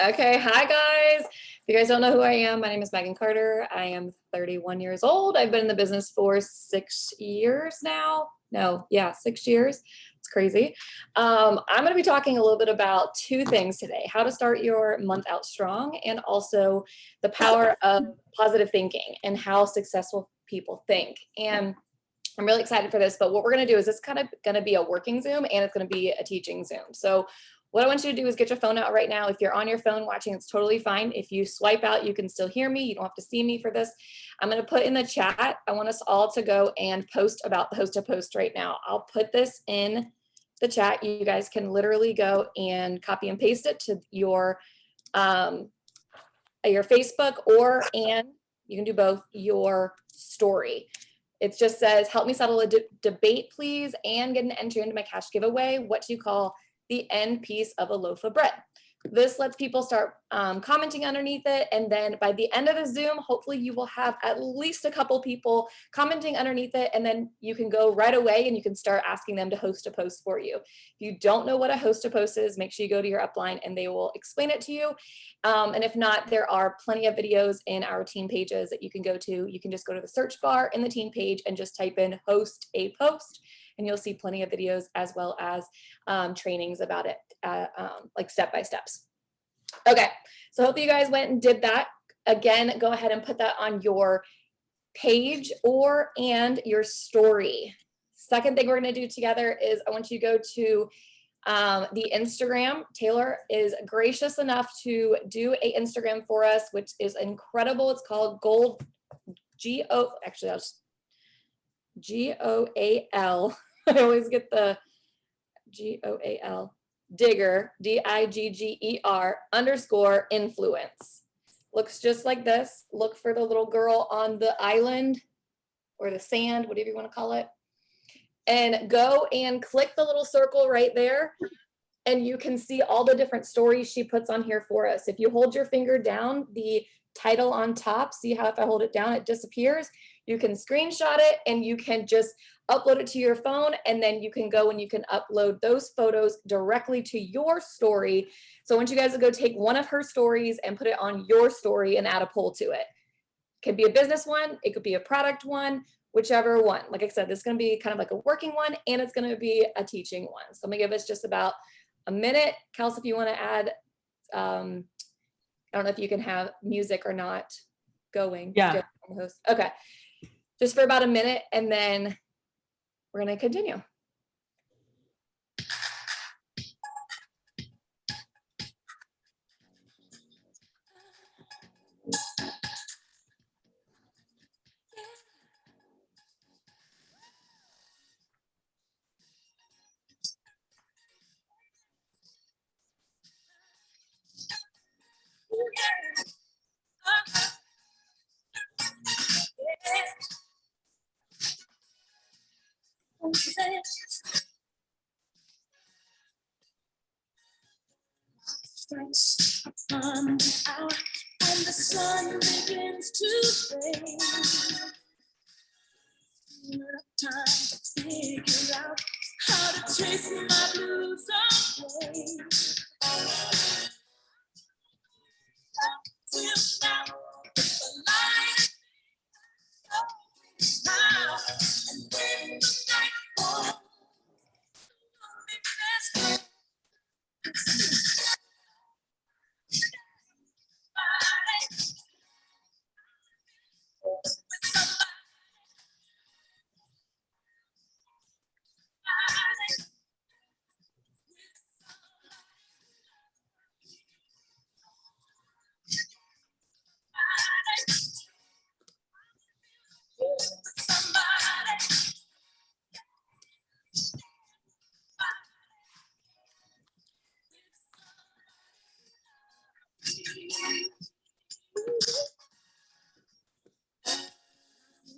Okay, hi guys. If you guys don't know who I am, my name is Megan Carter. I am 31 years old. I've been in the business for 6 years now. No, yeah, 6 years. It's crazy. I'm going to be talking a little bit about two things today: how to start your month out strong, and also the power of positive thinking and how successful people think. And I'm really excited for this, but what we're going to do is it's kind of going to be a working Zoom and it's going to be a teaching Zoom. So what I want you to do is get your phone out right now. If you're on your phone watching, it's totally fine. If you swipe out, you can still hear me. You don't have to see me for this. I'm going to put in the chat. I want us all to go and post about the host to post right now. I'll put this in the chat. You guys can literally go and copy and paste it to your Facebook, and you can do both, your story. It just says, help me settle a debate, please, and get an entry into my cash giveaway. What do you call the end piece of a loaf of bread? This lets people start commenting underneath it. And then by the end of the Zoom, hopefully you will have at least a couple people commenting underneath it. And then you can go right away and you can start asking them to host a post for you. If you don't know what a host a post is, make sure you go to your upline and they will explain it to you. And if not, there are plenty of videos in our team pages that you can go to. You can just go to the search bar in the team page and just type in host a post, and you'll see plenty of videos as well as trainings about it, like step-by-steps. Okay, so I hope you guys went and did that. Again, go ahead and put that on your page and your story. Second thing we're gonna do together is I want you to go to the Instagram. Taylor is gracious enough to do an Instagram for us, which is incredible. It's called actually I'll just GOAL. I always get the GOAL, Digger, DIGGER _influence. Looks just like this. Look for the little girl on the island or the sand, whatever you want to call it. And go and click the little circle right there. And you can see all the different stories she puts on here for us. If you hold your finger down, the title on top, see how if I hold it down, it disappears. You can screenshot it and you can just upload it to your phone, and then you can go and you can upload those photos directly to your story. So I want you guys to go take one of her stories and put it on your story and add a poll to it. It could be a business one, it could be a product one, whichever one. Like I said, this is going to be kind of like a working one, and it's going to be a teaching one. So I'm going to give us just about a minute. Kels, if you want to add, I don't know if you can have music or not going. Yeah. Okay. Just for about a minute, and then we're going to continue. Strikes upon the hour and the sun begins to fade. Time to figure out how to chase my blues away. Till now, the light is now, and when the night falls,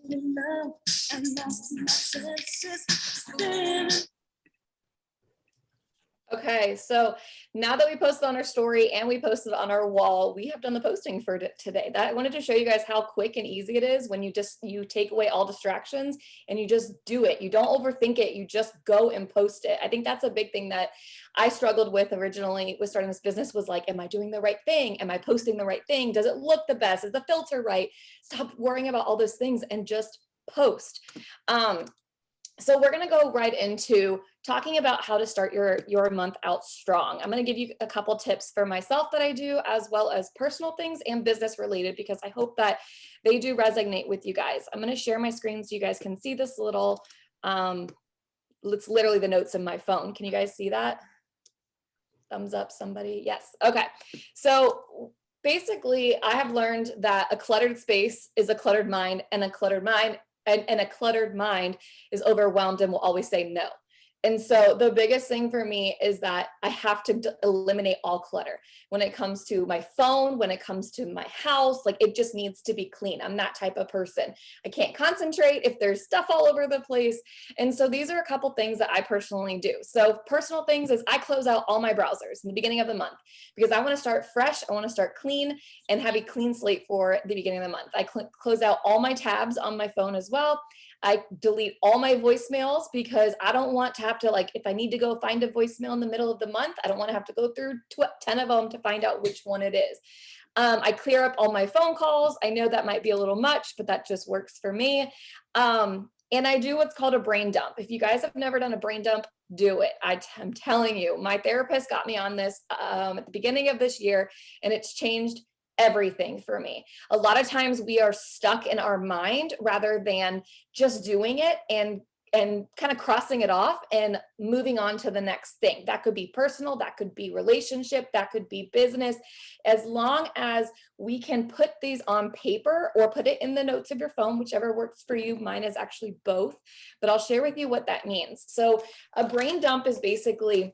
loneliness and lost my senses. Okay, so now that we posted on our story and we posted on our wall, we have done the posting for today. I wanted to show you guys how quick and easy it is when you take away all distractions and you just do it. You don't overthink it. You just go and post it. I think that's a big thing that I struggled with originally with starting this business was like, am I doing the right thing? Am I posting the right thing? Does it look the best? Is the filter right? Stop worrying about all those things and just post. So we're going to go right into talking about how to start your month out strong. I'm going to give you a couple tips for myself that I do, as well as personal things and business related, because I hope that they do resonate with you guys. I'm going to share my screen so you guys can see this little, it's literally the notes in my phone. Can you guys see that? Thumbs up, somebody. Yes. Okay. So basically, I have learned that a cluttered space is a cluttered mind, and a cluttered mind and a cluttered mind is overwhelmed and will always say no. And so the biggest thing for me is that I have to eliminate all clutter when it comes to my phone, when it comes to my house. Like, it just needs to be clean. I'm that type of person. I can't concentrate if there's stuff all over the place. And so these are a couple things that I personally do. So personal things is I close out all my browsers in the beginning of the month because I want to start fresh. I want to start clean and have a clean slate for the beginning of the month. I close out all my tabs on my phone as well. I delete all my voicemails because I don't want to have to, like, if I need to go find a voicemail in the middle of the month, I don't want to have to go through 10 of them to find out which one it is. I clear up all my phone calls. I know that might be a little much, but that just works for me. And I do what's called a brain dump. If you guys have never done a brain dump, do it. I'm telling you, my therapist got me on this at the beginning of this year, and it's changed everything for me. A lot of times we are stuck in our mind rather than just doing it and kind of crossing it off and moving on to the next thing. That could be personal, that could be relationship, that could be business. As long as we can put these on paper or put it in the notes of your phone, whichever works for you. Mine is actually both, but I'll share with you what that means. So a brain dump is basically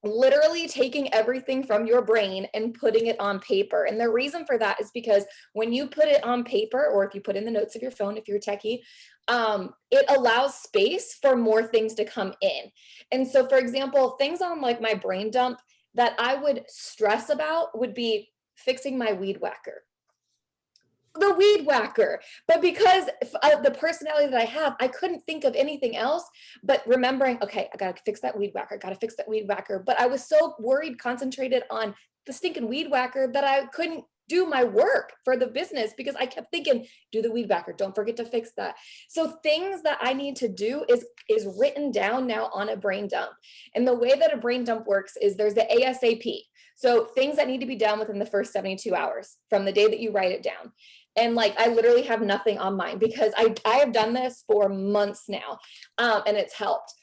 literally taking everything from your brain and putting it on paper. And the reason for that is because when you put it on paper, or if you put in the notes of your phone, if you're a techie, it allows space for more things to come in. And so, for example, things on like my brain dump that I would stress about would be fixing my weed whacker. The weed whacker. But because of the personality that I have, I couldn't think of anything else but remembering, okay, I gotta fix that weed whacker, gotta fix that weed whacker. But I was so worried, concentrated on the stinking weed whacker that I couldn't do my work for the business because I kept thinking, do the weed whacker, don't forget to fix that. So things that I need to do is written down now on a brain dump. And the way that a brain dump works is there's the ASAP. So things that need to be done within the first 72 hours from the day that you write it down. And like, I literally have nothing on mine because I have done this for months now, and it's helped.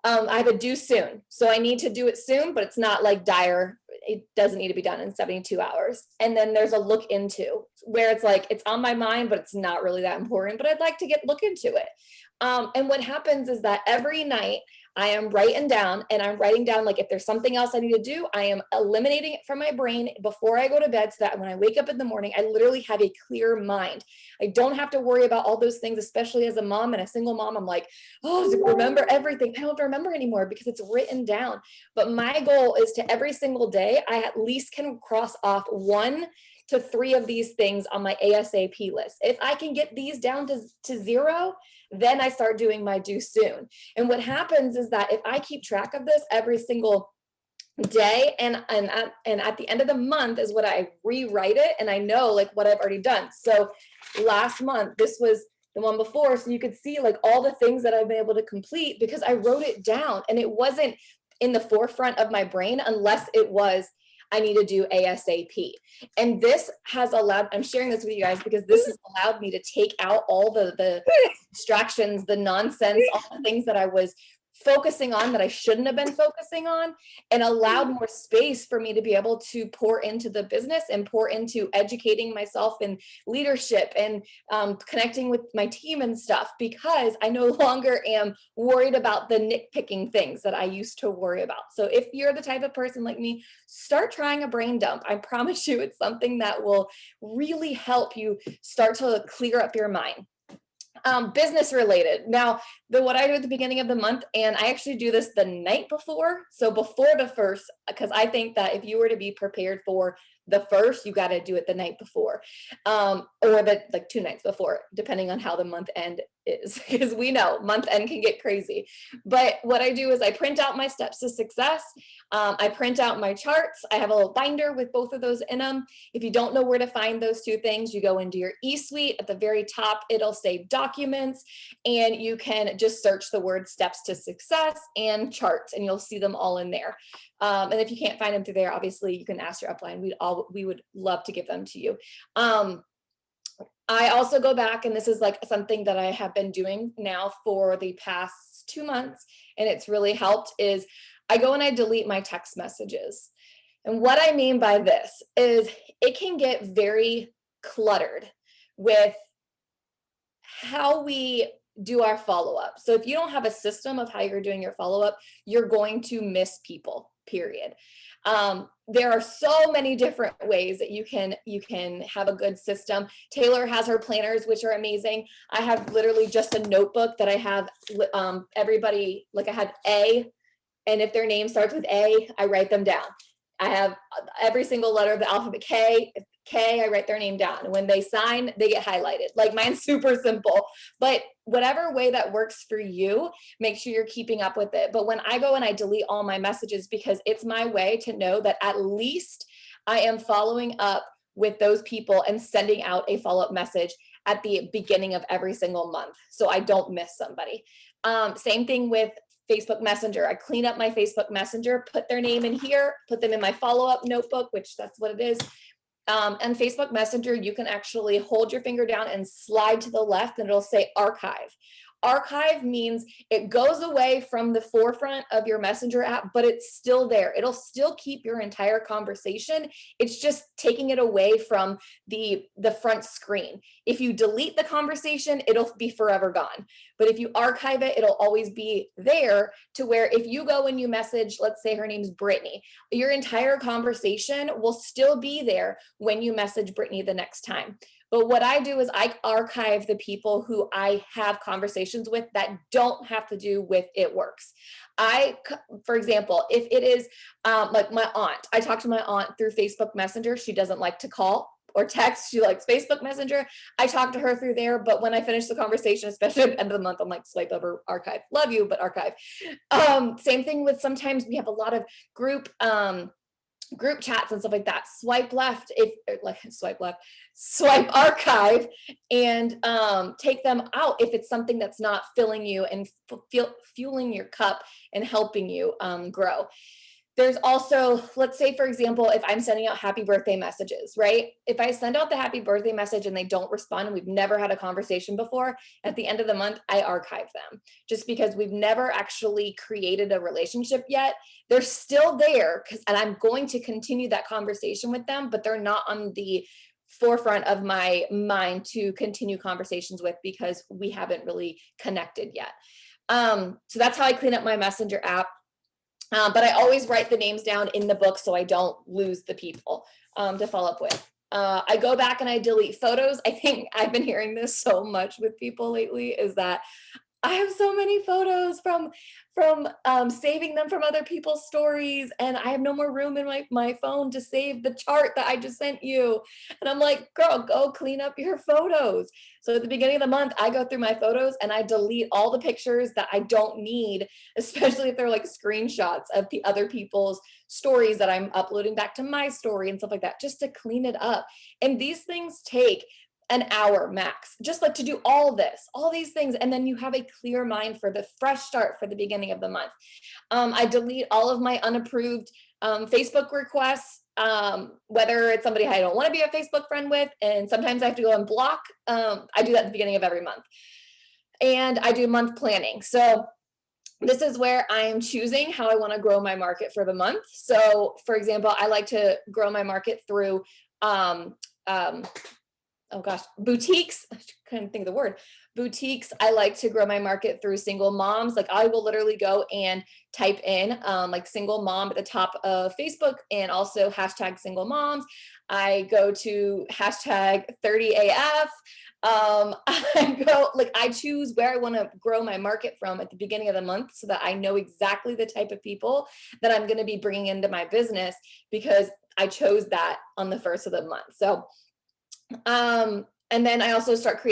I have a due soon. So I need to do it soon, but it's not like dire. It doesn't need to be done in 72 hours. And then there's a look into where it's like, it's on my mind, but it's not really that important, but I'd like to look into it. And what happens is that every night I am writing down, and I'm writing down, like, if there's something else I need to do, I am eliminating it from my brain before I go to bed so that when I wake up in the morning, I literally have a clear mind. I don't have to worry about all those things, especially as a mom and a single mom. I'm like, oh, remember everything. I don't have to remember anymore because it's written down. But my goal is to every single day, I at least can cross off 1 to 3 of these things on my ASAP list. If I can get these down to 0, then I start doing my due soon. And what happens is that if I keep track of this every single day and at the end of the month is what I rewrite it, and I know like what I've already done. So last month, this was the one before, so you could see like all the things that I've been able to complete because I wrote it down, and it wasn't in the forefront of my brain unless it was I need to do ASAP. And this has allowed, I'm sharing this with you guys because this has allowed me to take out all the distractions, the nonsense, all the things that I was focusing on that I shouldn't have been focusing on, and allowed more space for me to be able to pour into the business and pour into educating myself in leadership and connecting with my team and stuff, because I no longer am worried about the nitpicking things that I used to worry about. So if you're the type of person like me, start trying a brain dump. I promise you it's something that will really help you start to clear up your mind. Business related. Now, what I do at the beginning of the month, and I actually do this the night before. So before the first, because I think that if you were to be prepared for the first, you got to do it the night before, or the like 2 nights before, depending on how the month end is, because we know month end can get crazy. But what I do is I print out my steps to success. I print out my charts. I have a little binder with both of those in them. If you don't know where to find those two things, you go into your eSuite. At the very top, it'll say documents, and you can just search the word steps to success and charts, and you'll see them all in there. And if you can't find them through there, obviously you can ask your upline. We would love to give them to you. I also go back, and this is like something that I have been doing now for the past 2 months, and it's really helped, is I go and I delete my text messages. And what I mean by this is it can get very cluttered with how we do our follow-up. So if you don't have a system of how you're doing your follow-up, you're going to miss people, period. There are so many different ways that you can have a good system. Taylor has her planners, which are amazing. I have literally just a notebook that I have everybody, like I have A, and if their name starts with A, I write them down. I have every single letter of the alphabet. K, I write their name down. And when they sign, they get highlighted. Like mine's super simple, but whatever way that works for you, make sure you're keeping up with it. But when I go and I delete all my messages, because it's my way to know that at least I am following up with those people and sending out a follow-up message at the beginning of every single month, so I don't miss somebody. Same thing with Facebook Messenger. I clean up my Facebook Messenger, put their name in here, put them in my follow-up notebook, which that's what it is. And Facebook Messenger, you can actually hold your finger down and slide to the left, and it'll say archive. Archive means it goes away from the forefront of your Messenger app, but it's still there. It'll still keep your entire conversation. It's just taking it away from the front screen. If you delete the conversation, it'll be forever gone. But if you archive it, it'll always be there, to where if you go and you message, let's say her name's Brittany, your entire conversation will still be there when you message Brittany the next time. But what I do is I archive the people who I have conversations with that don't have to do with It Works. For example, if it is like my aunt, I talk to my aunt through Facebook Messenger. She doesn't like to call or text. She likes Facebook Messenger. I talk to her through there, but when I finish the conversation, especially at the end of the month, I'm like, swipe over, archive. Love you, but archive. Same thing with, sometimes we have a lot of group chats and stuff like that. Swipe left, swipe archive, and take them out if it's something that's not filling you and fueling your cup and helping you grow. There's also, let's say, for example, if I'm sending out happy birthday messages, right? If I send out the happy birthday message and they don't respond, and we've never had a conversation before, at the end of the month, I archive them, just because we've never actually created a relationship yet. They're still there, and I'm going to continue that conversation with them, but they're not on the forefront of my mind to continue conversations with, because we haven't really connected yet. So that's how I clean up my Messenger app. But I always write the names down in the book so I don't lose the people to follow up with. I go back and I delete photos. I think I've been hearing this so much with people lately, is that I have so many photos from saving them from other people's stories, and I have no more room in my phone to save the chart that I just sent you. And I'm like, girl, go clean up your photos. So at the beginning of the month, I go through my photos and I delete all the pictures that I don't need, especially if they're like screenshots of other people's stories that I'm uploading back to my story and stuff like that, just to clean it up. And these things take an hour max, just like to do all these things. And then you have a clear mind for the fresh start for the beginning of the month. I delete all of my unapproved Facebook requests, whether it's somebody I don't want to be a Facebook friend with, and sometimes I have to go and block. I do that at the beginning of every month. And I do month planning. So this is where I'm choosing how I want to grow my market for the month. So for example, I like to grow my market through boutiques. I couldn't think of the word. Boutiques. I like to grow my market through single moms. Like I will literally go and type in like single mom at the top of Facebook, and also hashtag single moms. I go to hashtag 30AF. I choose where I want to grow my market from at the beginning of the month, so that I know exactly the type of people that I'm going to be bringing into my business, because I chose that on the first of the month. So, and then I also start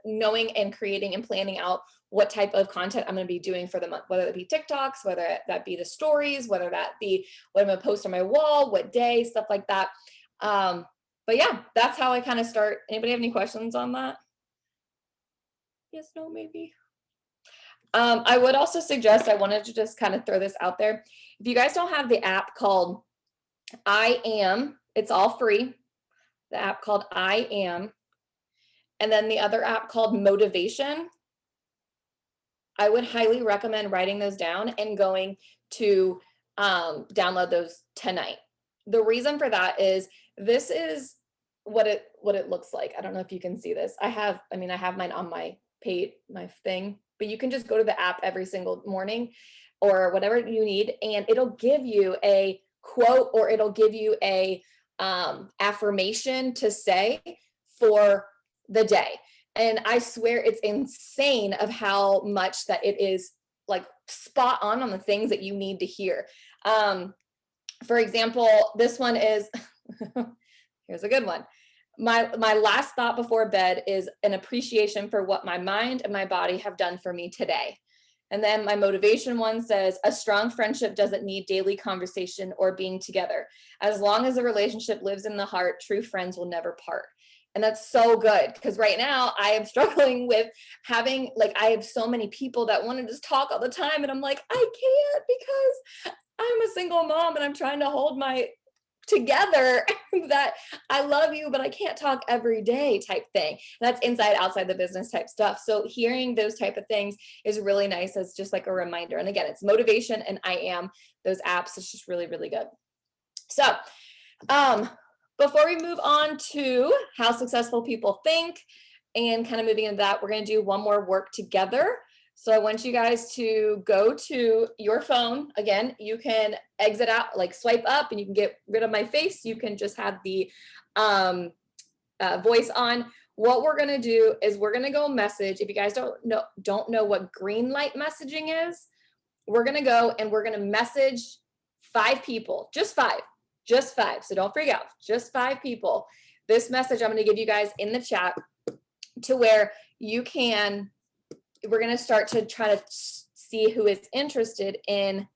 knowing and creating and planning out what type of content I'm going to be doing for the month, whether it be TikToks, whether that be the stories, whether that be what I'm going to post on my wall, what day, stuff like that. But yeah, that's how I kind of start. Anybody have any questions on that? Yes, no, maybe. I would also suggest, I wanted to just kind of throw this out there. If you guys don't have the app called I Am, it's all free. The app called I Am. And then the other app called Motivation. I would highly recommend writing those down and going to download those tonight. The reason for that is this is what it looks like. I don't know if you can see this. I have mine on my page, my thing, but you can just go to the app every single morning or whatever you need, and it'll give you a quote or it'll give you a affirmation to say for the day. And I swear it's insane of how much that it is like spot on the things that you need to hear. For example, this one is, here's a good one. My last thought before bed is an appreciation for what my mind and my body have done for me today. And then my motivation one says, a strong friendship doesn't need daily conversation or being together. As long as a relationship lives in the heart, true friends will never part. And that's so good, because right now I am struggling with having, like, I have so many people that want to just talk all the time. And I'm like, I can't, because I'm a single mom and I'm trying to hold my together that I love you, but I can't talk every day type thing. That's inside, outside the business type stuff. So hearing those type of things is really nice as just like a reminder. And again, it's Motivation and I Am, those apps. It's just really, really good. So, before we move on to how successful people think and kind of moving into that, we're going to do one more work together. So I want you guys to go to your phone. Again, you can exit out, like swipe up, and you can get rid of my face. You can just have the voice on. What we're going to do is we're going to go message. If you guys don't know what green light messaging is, we're going to go and we're going to message 5 people, just 5. Just 5. So don't freak out. Just 5 people. This message I'm going to give you guys in the chat to where you can, we're going to start to try to see who is interested in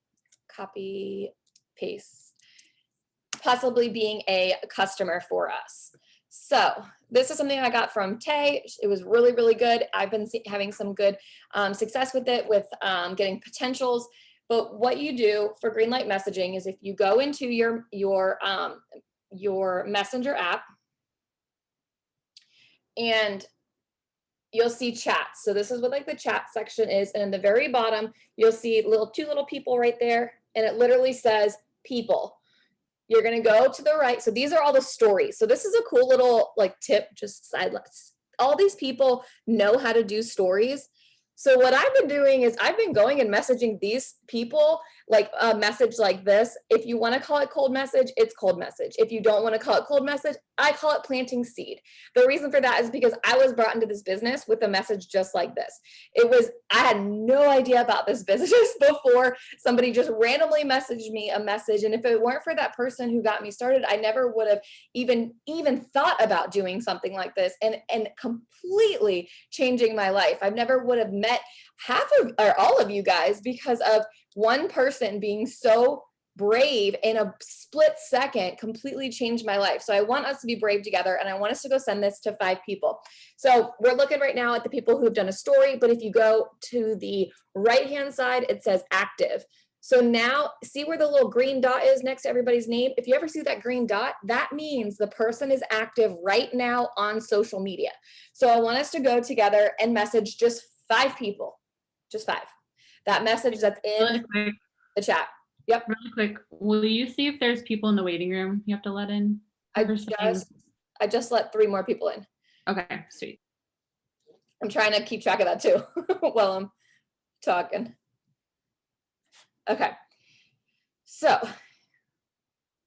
copy, paste, possibly being a customer for us. So this is something I got from Tay. It was really, really good. I've been having some good success with it, with getting potentials. But what you do for green light messaging is if you go into your Messenger app and you'll see chats. So this is what like the chat section is. And in the very bottom, you'll see 2 little people right there. And it literally says people. You're going to go to the right. So these are all the stories. So this is a cool little like tip, just side. All these people know how to do stories. So what I've been doing is I've been going and messaging these people like a message like this. If you want to call it cold message, it's cold message. If you don't want to call it cold message, I call it planting seed. The reason for that is because I was brought into this business with a message just like this. I had no idea about this business before somebody just randomly messaged me a message. And if it weren't for that person who got me started, I never would have even thought about doing something like this and completely changing my life. I never would have met half of or all of you guys because of one person being so brave in a split second completely changed my life. So I want us to be brave together, and I want us to go send this to 5 people. So we're looking right now at the people who have done a story, but if you go to the right-hand side, it says active. So now see where the little green dot is next to everybody's name? If you ever see that green dot, that means the person is active right now on social media. So I want us to go together and message just 5 people, just 5. That message that's in the chat. Yep. Really quick, will you see if there's people in the waiting room you have to let in? I just let 3 more people in. Okay, sweet. I'm trying to keep track of that too while I'm talking. Okay. So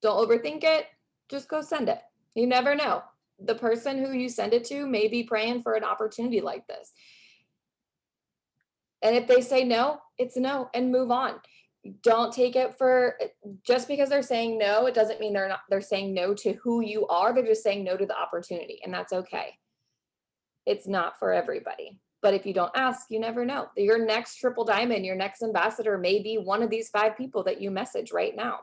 don't overthink it. Just go send it. You never know. The person who you send it to may be praying for an opportunity like this. And if they say no, it's a no, and move on. don't take it for, just because they're saying no, it doesn't mean they're saying no to who you are. They're just saying no to the opportunity, and that's okay. It's not for everybody. But if you don't ask, you never know. Your next triple diamond, your next ambassador may be one of these 5 people that you message right now.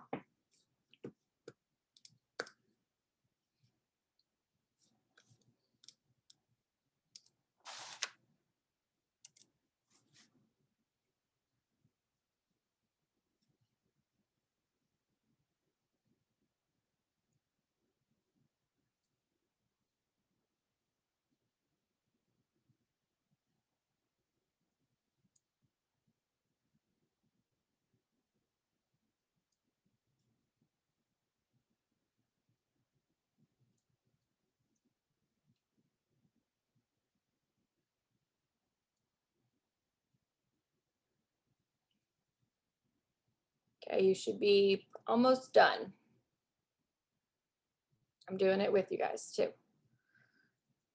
Okay, you should be almost done. I'm doing it with you guys too.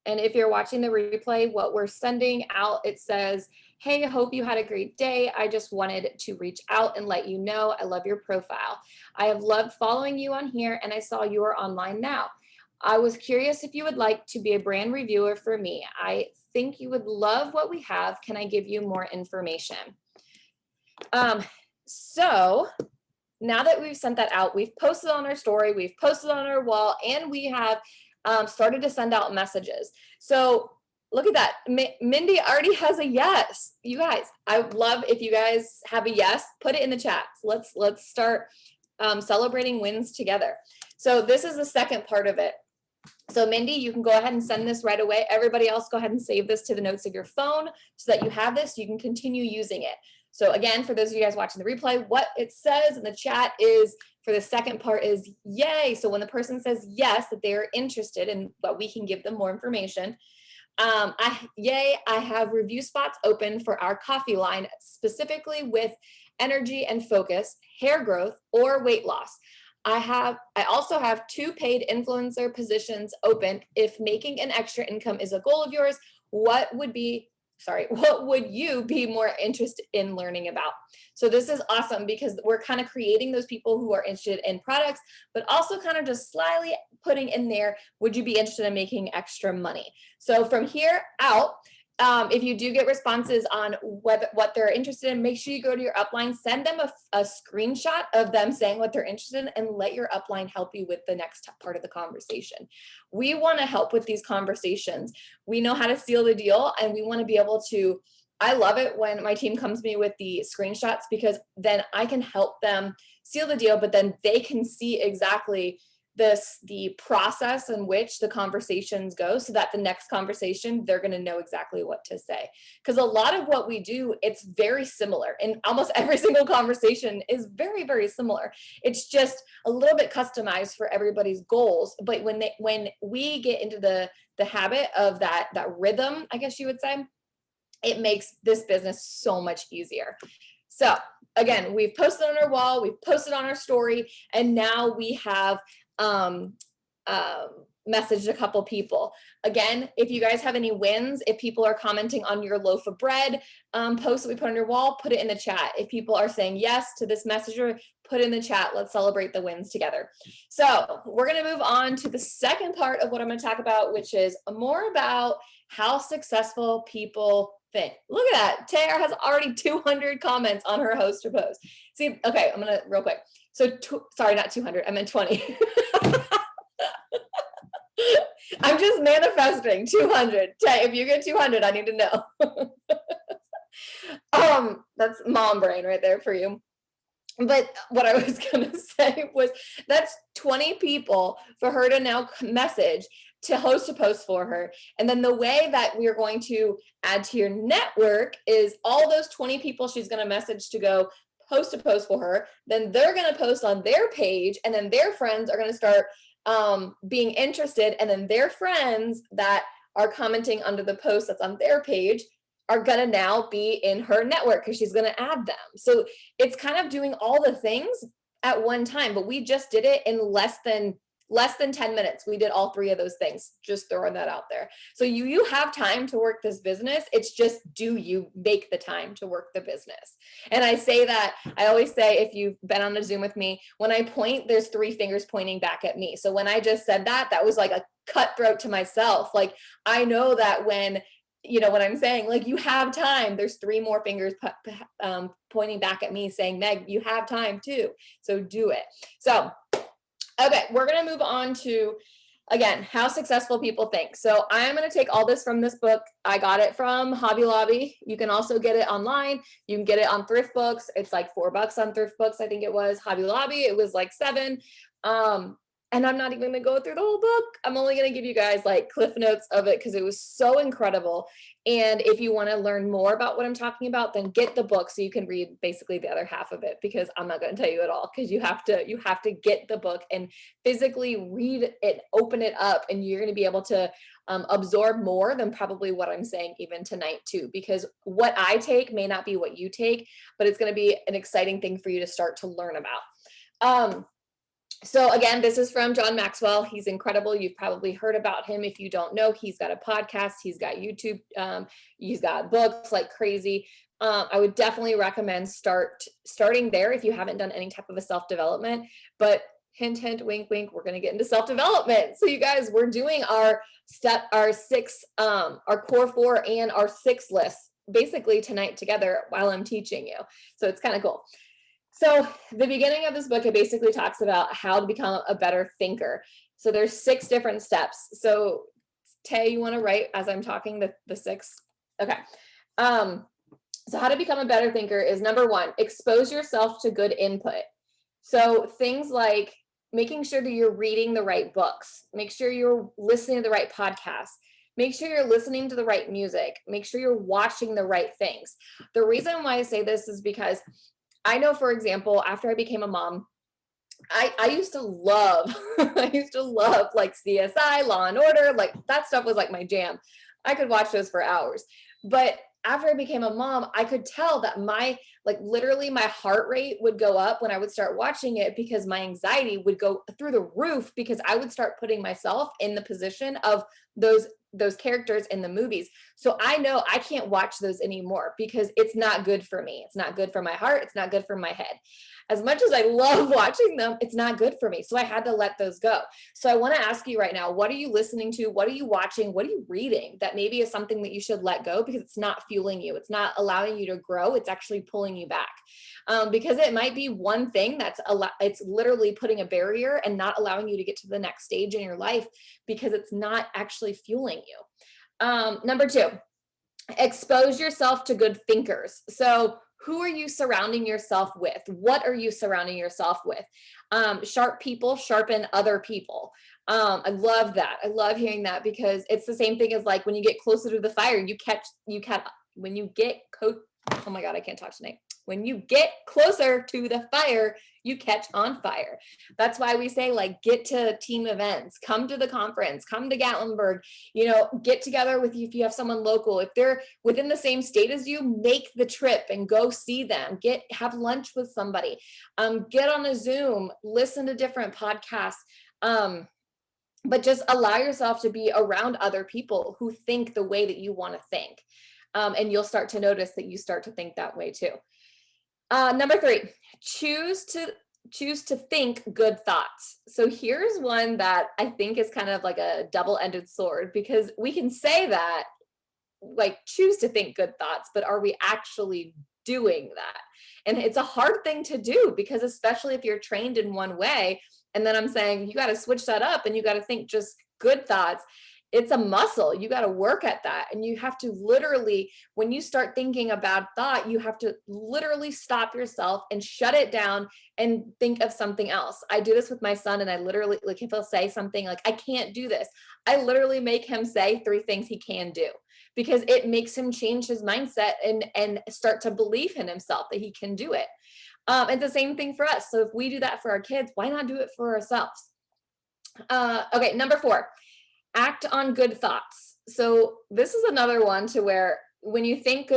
And if you're watching the replay, what we're sending out, it says, hey, I hope you had a great day. I just wanted to reach out and let you know I love your profile. I have loved following you on here, and I saw you are online now. I was curious if you would like to be a brand reviewer for me. I think you would love what we have. Can I give you more information? So now that we've sent that out, we've posted on our story, we've posted on our wall, and we have started to send out messages. So look at that. Mindy already has a yes. You guys, I would love if you guys have a yes, put it in the chat. Let's start celebrating wins together. So this is the second part of it. So Mindy, you can go ahead and send this right away. Everybody else, go ahead and save this to the notes of your phone so that you have this, you can continue using it. So again, for those of you guys watching the replay, what it says in the chat is, for the second part is yay. So when the person says yes, that they're interested in what we can give them more information. Yay, I have review spots open for our coffee line, specifically with energy and focus, hair growth, or weight loss. I also have 2 paid influencer positions open. If making an extra income is a goal of yours, what would you be more interested in learning about? So this is awesome because we're kind of creating those people who are interested in products, but also kind of just slyly putting in there, would you be interested in making extra money? So from here out, if you do get responses on what they're interested in, make sure you go to your upline, send them a screenshot of them saying what they're interested in, and let your upline help you with the next part of the conversation. We want to help with these conversations. We know how to seal the deal, and we want to be able to, I love it when my team comes to me with the screenshots, because then I can help them seal the deal, but then they can see exactly the process in which the conversations go, so that the next conversation, they're going to know exactly what to say. Because a lot of what we do, it's very similar, and almost every single conversation is very, very similar. It's just a little bit customized for everybody's goals. But when we get into the habit of that rhythm, I guess you would say, it makes this business so much easier. So again, we've posted on our wall, we've posted on our story, and now we have messaged a couple people. Again, if you guys have any wins, if people are commenting on your loaf of bread post that we put on your wall, put it in the chat. If people are saying yes to this messenger, put in the chat. Let's celebrate the wins together. So we're going to move on to the second part of what I'm going to talk about, which is more about how successful people think. Look at that. Tara has already 200 comments on her host or post. See, okay, I'm going to real quick. So, sorry, not 200, I meant 20. I'm just manifesting 200. Tay, if you get 200, I need to know. That's mom brain right there for you. But what I was going to say was that's 20 people for her to now message to host a post for her. And then the way that we're going to add to your network is all those 20 people she's going to message to go post a post for her. Then they're going to post on their page, and then their friends are going to start being interested. And then their friends that are commenting under the post that's on their page are going to now be in her network because she's going to add them. So it's kind of doing all the things at one time, but we just did it in less than less than 10 minutes. We did all 3 of those things, just throwing that out there. So you have time to work this business. It's just, do you make the time to work the business? And I say that, I always say, if you've been on a Zoom with me, when I point, there's 3 fingers pointing back at me. So when I just said that, that was like a cutthroat to myself. Like, I know that when I'm saying, like, you have time, there's 3 more fingers pointing back at me saying, Meg, you have time too. So do it. So, okay, we're going to move on to, again, how successful people think. So I'm going to take all this from this book. I got it from Hobby Lobby. You can also get it online. You can get it on Thrift Books. It's like $4 on Thrift Books. I think it was. Hobby Lobby, it was like $7. And I'm not even going to go through the whole book. I'm only going to give you guys like cliff notes of it because it was so incredible. And if you want to learn more about what I'm talking about, then get the book so you can read basically the other half of it, because I'm not going to tell you it all, because you have to get the book and physically read it, open it up, and you're going to be able to absorb more than probably what I'm saying even tonight too, because what I take may not be what you take, but it's going to be an exciting thing for you to start to learn about. So again, this is from John Maxwell. He's incredible. You've probably heard about him. If you don't know, he's got a podcast, he's got YouTube, he's got books like crazy. I would definitely recommend starting there if you haven't done any type of a self-development, but hint, hint, wink, wink, we're going to get into self-development. So you guys, we're doing our core 4 and our 6 lists basically tonight together while I'm teaching you. So it's kind of cool. So the beginning of this book, it basically talks about how to become a better thinker. So there's 6 different steps. So Tay, you want to write as I'm talking the 6? Okay. So how to become a better thinker is, number 1, expose yourself to good input. So things like making sure that you're reading the right books, make sure you're listening to the right podcasts, make sure you're listening to the right music, make sure you're watching the right things. The reason why I say this is because I know, for example, after I became a mom, I used to love, like CSI, Law and Order, like that stuff was like my jam. I could watch those for hours. But after I became a mom, I could tell that literally my heart rate would go up when I would start watching it, because my anxiety would go through the roof, because I would start putting myself in the position of those characters in the movies. So I know I can't watch those anymore, because it's not good for me. It's not good for my heart. It's not good for my head. As much as I love watching them, it's not good for me. So I had to let those go. So I want to ask you right now, what are you listening to? What are you watching? What are you reading that maybe is something that you should let go, because it's not fueling you? It's not allowing you to grow. It's actually pulling you back. Because it might be one thing it's literally putting a barrier and not allowing you to get to the next stage in your life, because it's not actually fueling you. Number 2, expose yourself to good thinkers. So who are you surrounding yourself with? What are you surrounding yourself with? Sharp people sharpen other people. I love that. I love hearing that, because it's the same thing as like when you get closer to the fire, oh my God, I can't talk tonight. When you get closer to the fire, you catch on fire. That's why we say, like, get to team events, come to the conference, come to Gatlinburg, get together with you. If you have someone local, if they're within the same state as you, make the trip and go see them, have lunch with somebody, get on a Zoom, listen to different podcasts, but just allow yourself to be around other people who think the way that you want to think. And you'll start to notice that you start to think that way too. Number 3, choose to think good thoughts. So here's one that I think is kind of like a double-ended sword, because we can say that, like, choose to think good thoughts, but are we actually doing that? And it's a hard thing to do, because especially if you're trained in one way, and then I'm saying you got to switch that up and you got to think just good thoughts. It's a muscle. You got to work at that. And you have to literally, when you start thinking a bad thought, you have to literally stop yourself and shut it down and think of something else. I do this with my son, and I literally, like, if he'll say something like, I can't do this, I literally make him say 3 things he can do, because it makes him change his mindset and start to believe in himself that he can do it. It's the same thing for us. So if we do that for our kids, why not do it for ourselves? Okay, number 4. Act on good thoughts. So this is another one to where when you think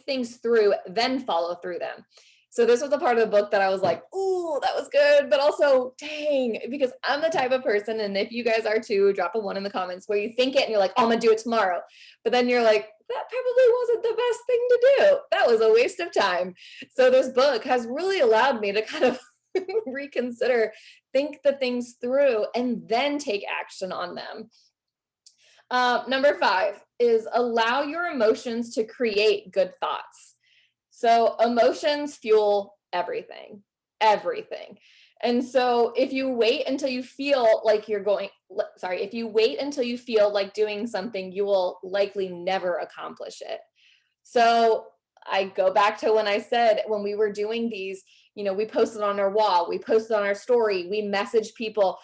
things through, then follow through them. So this was the part of the book that I was like, ooh, that was good, but also dang, because I'm the type of person, and if you guys are too, drop a 1 in the comments, where you think it and you're like, oh, I'm gonna do it tomorrow. But then you're like, that probably wasn't the best thing to do. That was a waste of time. So this book has really allowed me to kind of reconsider, think the things through, and then take action on them. Number 5 is allow your emotions to create good thoughts. So emotions fuel everything, everything. And so if you wait until you feel like if you wait until you feel like doing something, you will likely never accomplish it. So I go back to when I said, when we were doing these, we posted on our wall, we posted on our story, we messaged people.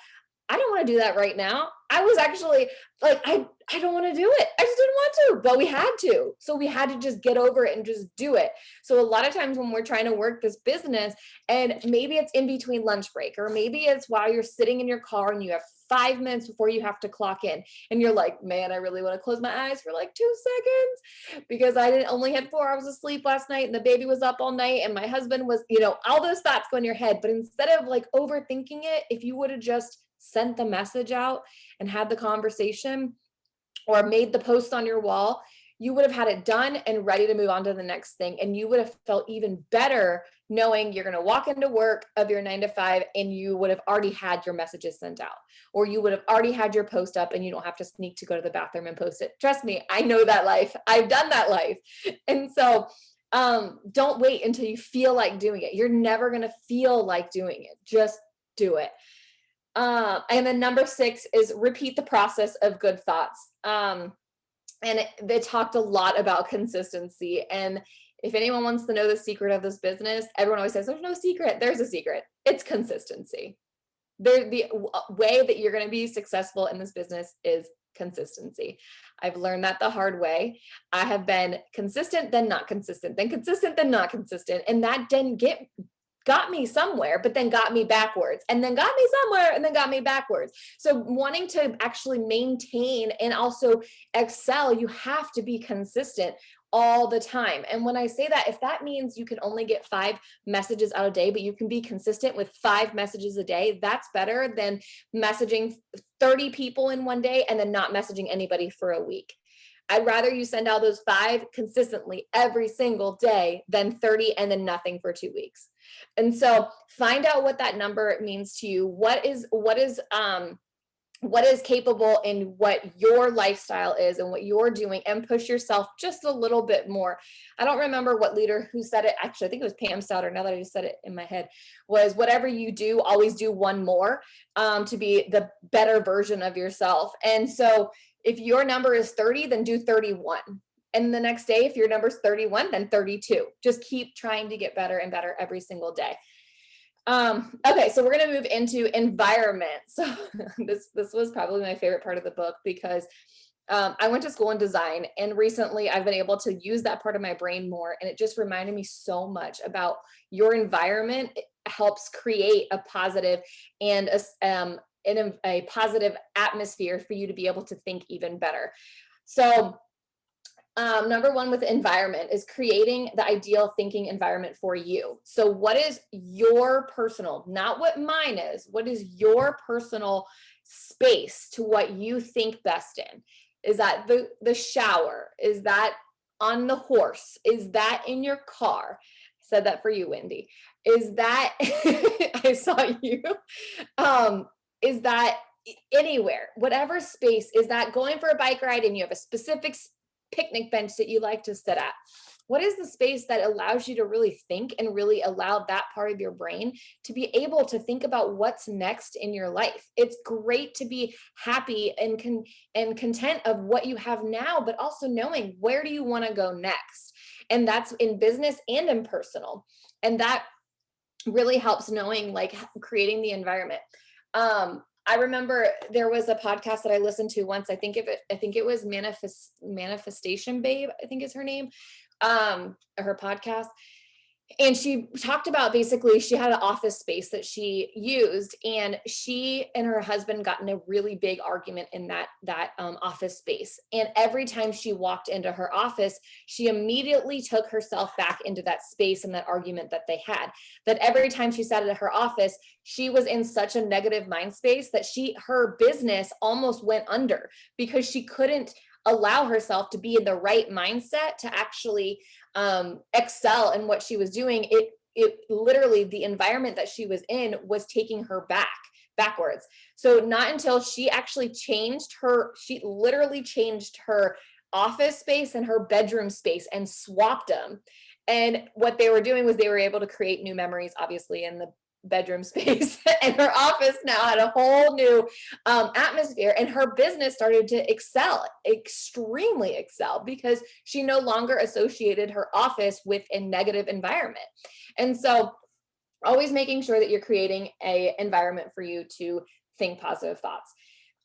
I don't want to do that right now. I was actually like, I don't want to do it. I just didn't want to, but we had to. So we had to just get over it and just do it. So a lot of times when we're trying to work this business, and maybe it's in between lunch break, or maybe it's while you're sitting in your car and you have 5 minutes before you have to clock in, and you're like, man, I really want to close my eyes for like 2 seconds because I didn't only had 4 hours of sleep last night, and the baby was up all night, and my husband was, all those thoughts go in your head. But instead of like overthinking it, if you would have just sent the message out and had the conversation or made the post on your wall, you would have had it done and ready to move on to the next thing. And you would have felt even better knowing you're going to walk into work of your 9 to 5 and you would have already had your messages sent out, or you would have already had your post up and you don't have to sneak to go to the bathroom and post it. Trust me, I know that life. I've done that life. And so don't wait until you feel like doing it. You're never going to feel like doing it. Just do it. And then number 6 is repeat the process of good thoughts. And they talked a lot about consistency. And if anyone wants to know the secret of this business, everyone always says, there's no secret. There's a secret. It's consistency. The way that you're going to be successful in this business is consistency. I've learned that the hard way. I have been consistent, then not consistent, then consistent, then not consistent. And that didn't got me somewhere, but then got me backwards, and then got me somewhere, and then got me backwards. So wanting to actually maintain and also excel, you have to be consistent all the time. And when I say that, if that means you can only get 5 messages out a day, but you can be consistent with 5 messages a day, that's better than messaging 30 people in one day and then not messaging anybody for a week. I'd rather you send out those 5 consistently every single day than 30 and then nothing for 2 weeks. And so find out what that number means to you. What is capable in what your lifestyle is and what you're doing, and push yourself just a little bit more. I don't remember what leader who said it. Actually, I think it was Pam Stouter. Now that I just said it in my head, was whatever you do, always do one more to be the better version of yourself. And so if your number is 30, then do 31. And the next day, if your number is 31, then 32. Just keep trying to get better and better every single day. Okay, so we're going to move into environment. So this was probably my favorite part of the book, because I went to school in design, and recently I've been able to use that part of my brain more. And it just reminded me so much about your environment. It helps create a positive and a positive atmosphere for you to be able to think even better. So number 1 with environment is creating the ideal thinking environment for you. So what is your personal, not what mine is, what is your personal space to what you think best in? Is that the shower? Is that on the horse? Is that in your car? I said that for you, Wendy. Is that, I saw you. Is that anywhere, whatever space? Is that going for a bike ride and you have a specific picnic bench that you like to sit at? What is the space that allows you to really think and really allow that part of your brain to be able to think about what's next in your life? It's great to be happy and content of what you have now, but also knowing where do you want to go next? And that's in business and in personal. And that really helps, knowing, like, creating the environment. I remember there was a podcast that I listened to once. I think it was Manifestation Babe, I think is her name, her podcast. And she talked about basically she had an office space that she used, and she and her husband got in a really big argument in that office space. And every time she walked into her office, she immediately took herself back into that space and that argument that they had. That every time she sat at her office, she was in such a negative mind space that her business almost went under because she couldn't allow herself to be in the right mindset to actually excel in what she was doing. It literally, the environment that she was in was taking her backwards. So not until she literally changed her office space and her bedroom space and swapped them. And what they were doing was they were able to create new memories, obviously, in the bedroom space. And her office now had a whole new atmosphere, and her business started to extremely excel, because she no longer associated her office with a negative environment. And so always making sure that you're creating a environment for you to think positive thoughts.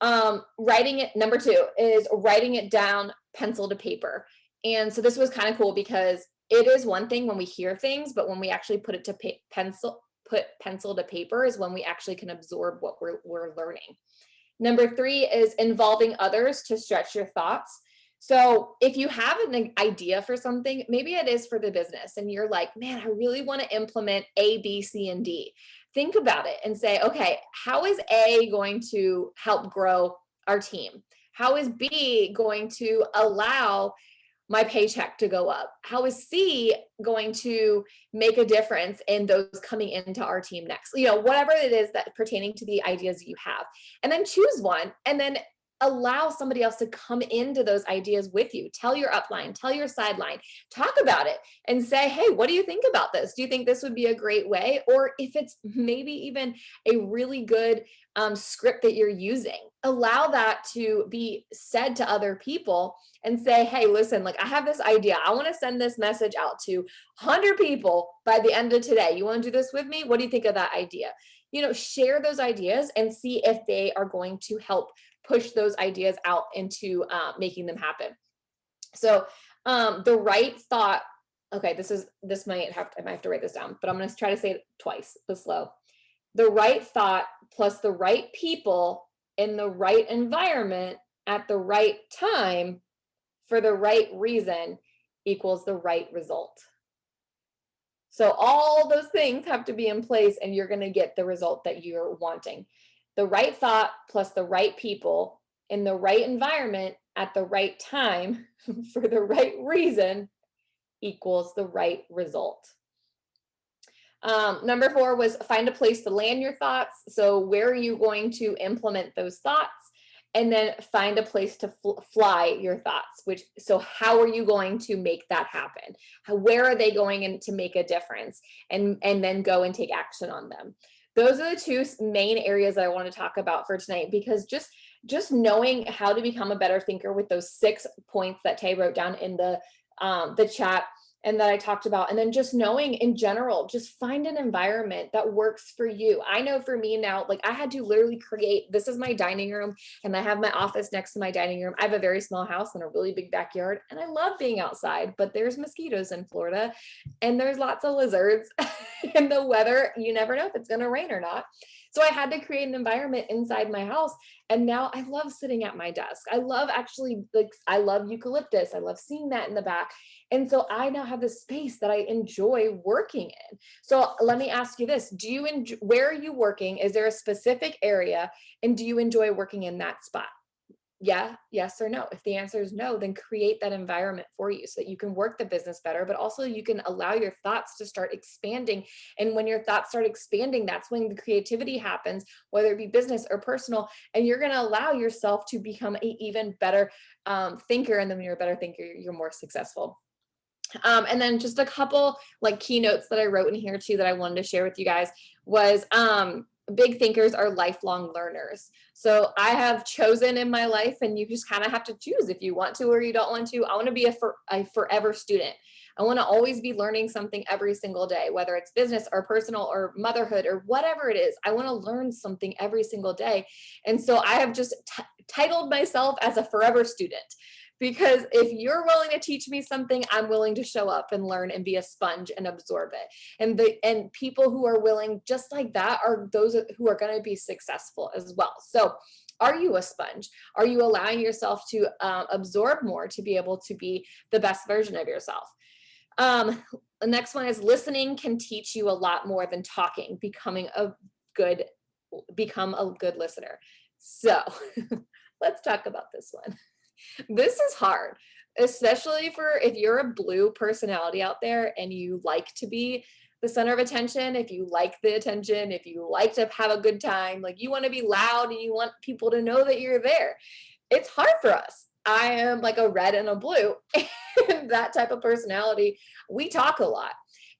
Number 2 is writing it down, pencil to paper. And so this was kind of cool, because it is one thing when we hear things, but when we actually put it to pencil to paper is when we actually can absorb what we're learning. Number 3 is involving others to stretch your thoughts. So if you have an idea for something, maybe it is for the business, and you're like, man, I really want to implement A, B, C, and D. Think about it and say, okay, how is A going to help grow our team? How is B going to allow my paycheck to go up? How is C going to make a difference in those coming into our team next? Whatever it is that pertaining to the ideas you have. And then choose one, and then allow somebody else to come into those ideas with you. Tell your upline, tell your sideline, talk about it and say, hey, what do you think about this? Do you think this would be a great way? Or if it's maybe even a really good script that you're using, allow that to be said to other people and say, hey, listen, like, I have this idea. I want to send this message out to 100 people by the end of today. You want to do this with me? What do you think of that idea? Share those ideas and see if they are going to help push those ideas out into making them happen. So the right thought, okay, I might have to write this down, but I'm going to try to say it twice, but slow. The right thought plus the right people in the right environment at the right time for the right reason equals the right result. So all those things have to be in place, and you're going to get the result that you're wanting. The right thought plus the right people in the right environment at the right time for the right reason equals the right result. Number 4 was find a place to land your thoughts. So where are you going to implement those thoughts? And then find a place to fly your thoughts, so how are you going to make that happen? Where are they going in to make a difference? And then go and take action on them. Those are the 2 main areas that I want to talk about for tonight, because just knowing how to become a better thinker with those 6 points that Tay wrote down in the chat and that I talked about, and then just knowing in general, just find an environment that works for you. I know for me now, like, I had to literally create, this is my dining room, and I have my office next to my dining room. I have a very small house and a really big backyard, and I love being outside, but there's mosquitoes in Florida, and there's lots of lizards, and the weather, you never know if it's going to rain or not. So I had to create an environment inside my house. And now I love sitting at my desk. I love I love eucalyptus. I love seeing that in the back. And so I now have this space that I enjoy working in. So let me ask you this. Where are you working? Is there a specific area? And do you enjoy working in that spot? Yeah, yes or no. If the answer is no, then create that environment for you so that you can work the business better, but also you can allow your thoughts to start expanding. And when your thoughts start expanding, that's when the creativity happens, whether it be business or personal, and you're going to allow yourself to become an even better thinker. And then when you're a better thinker, you're more successful. And then just a couple like keynotes that I wrote in here too that I wanted to share with you guys was big thinkers are lifelong learners. So I have chosen in my life, and you just kind of have to choose if you want to or you don't want to. I want to be a forever student. I want to always be learning something every single day, whether it's business or personal or motherhood or whatever it is. I want to learn something every single day. And so I have just titled myself as a forever student. because if you're willing to teach me something, I'm willing to show up and learn and be a sponge and absorb it. And people who are willing just like that are those who are going to be successful as well. So are you a sponge? Are you allowing yourself to absorb more to be able to be the best version of yourself? The next one is listening can teach you a lot more than talking. Become a good listener. So let's talk about this one. This is hard, especially for if you're a blue personality out there and you like to be the center of attention, if you like the attention, if you like to have a good time, like you want to be loud and you want people to know that you're there. It's hard for us. I am like a red and a blue, and that type of personality, we talk a lot.